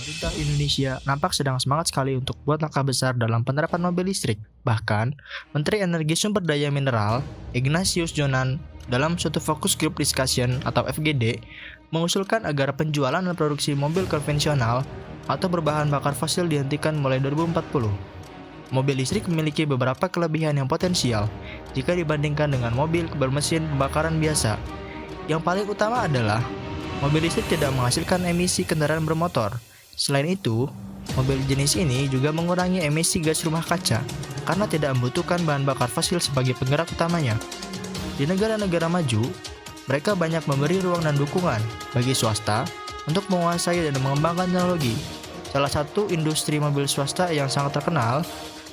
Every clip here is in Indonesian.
Pemerintah Indonesia nampak sedang semangat sekali untuk buat langkah besar dalam penerapan mobil listrik. Bahkan, Menteri Energi Sumber Daya Mineral, Ignatius Jonan, dalam suatu Focus Group Discussion atau FGD, mengusulkan agar penjualan dan produksi mobil konvensional atau berbahan bakar fosil dihentikan mulai 2040. Mobil listrik memiliki beberapa kelebihan yang potensial jika dibandingkan dengan mobil bermesin pembakaran biasa. Yang paling utama adalah, mobil listrik tidak menghasilkan emisi kendaraan bermotor. Selain itu, mobil jenis ini juga mengurangi emisi gas rumah kaca karena tidak membutuhkan bahan bakar fosil sebagai penggerak utamanya. Di negara-negara maju, mereka banyak memberi ruang dan dukungan bagi swasta untuk menguasai dan mengembangkan teknologi. Salah satu industri mobil swasta yang sangat terkenal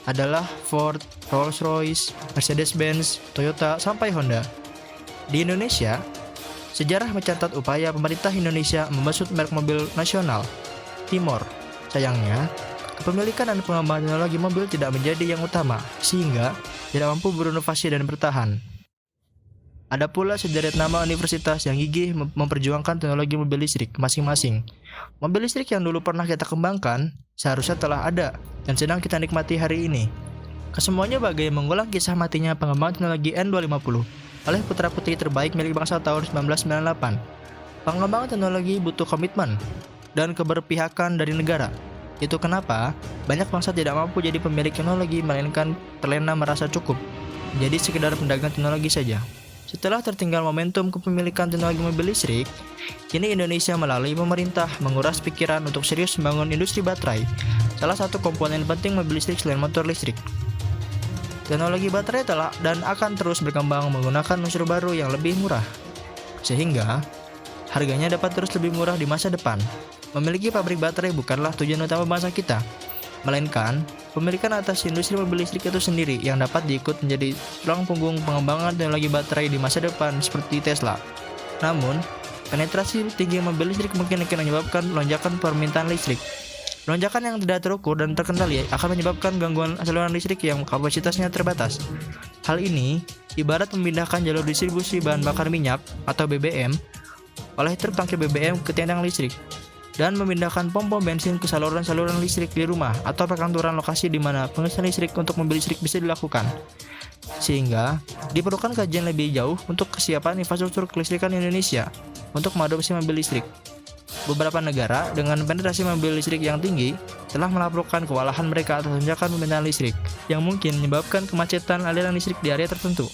adalah Ford, Rolls-Royce, Mercedes-Benz, Toyota, sampai Honda. Di Indonesia, sejarah mencatat upaya pemerintah Indonesia membesut merek mobil nasional, Timor. Sayangnya, kepemilikan dan pengembangan teknologi mobil tidak menjadi yang utama, sehingga tidak mampu berinovasi dan bertahan. Ada pula sederet nama universitas yang gigih memperjuangkan teknologi mobil listrik masing-masing. Mobil listrik yang dulu pernah kita kembangkan, seharusnya telah ada dan sedang kita nikmati hari ini. Kesemuanya bagai mengulang kisah matinya pengembangan teknologi N250 oleh putra-putri terbaik milik bangsa tahun 1998. Pengembangan teknologi butuh komitmen dan keberpihakan dari negara. Itu kenapa banyak bangsa tidak mampu jadi pemilik teknologi, melainkan terlena merasa cukup menjadi sekedar pedagang teknologi saja. Setelah tertinggal momentum kepemilikan teknologi mobil listrik, kini Indonesia melalui pemerintah menguras pikiran untuk serius membangun industri baterai, salah satu komponen penting mobil listrik selain motor listrik. Teknologi baterai telah dan akan terus berkembang menggunakan unsur baru yang lebih murah, sehingga harganya dapat terus lebih murah di masa depan. Memiliki pabrik baterai bukanlah tujuan utama bangsa kita, melainkan pemilikan atas industri mobil listrik itu sendiri yang dapat diikut menjadi tulang punggung pengembangan teknologi baterai di masa depan seperti Tesla. Namun, penetrasi tinggi mobil listrik mungkin akan menyebabkan lonjakan permintaan listrik. Lonjakan yang tidak terukur dan terkendali akan menyebabkan gangguan saluran listrik yang kapasitasnya terbatas. Hal ini ibarat memindahkan jalur distribusi bahan bakar minyak atau BBM oleh truk tangki BBM ke tiang listrik, dan memindahkan pom-pom bensin ke saluran-saluran listrik di rumah atau perkantoran lokasi di mana pengisian listrik untuk mobil listrik bisa dilakukan. Sehingga diperlukan kajian lebih jauh untuk kesiapan infrastruktur kelistrikan Indonesia untuk mengadopsi mobil listrik. Beberapa negara dengan penetrasi mobil listrik yang tinggi telah melaporkan kewalahan mereka atas lonjakan permintaan listrik yang mungkin menyebabkan kemacetan aliran listrik di area tertentu.